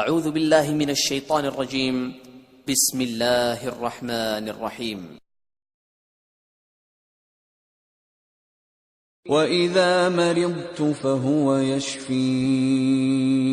أعوذ بالله من الشيطان الرجيم. بسم الله الرحمن الرحيم. وإذا مرضت فهو يشفين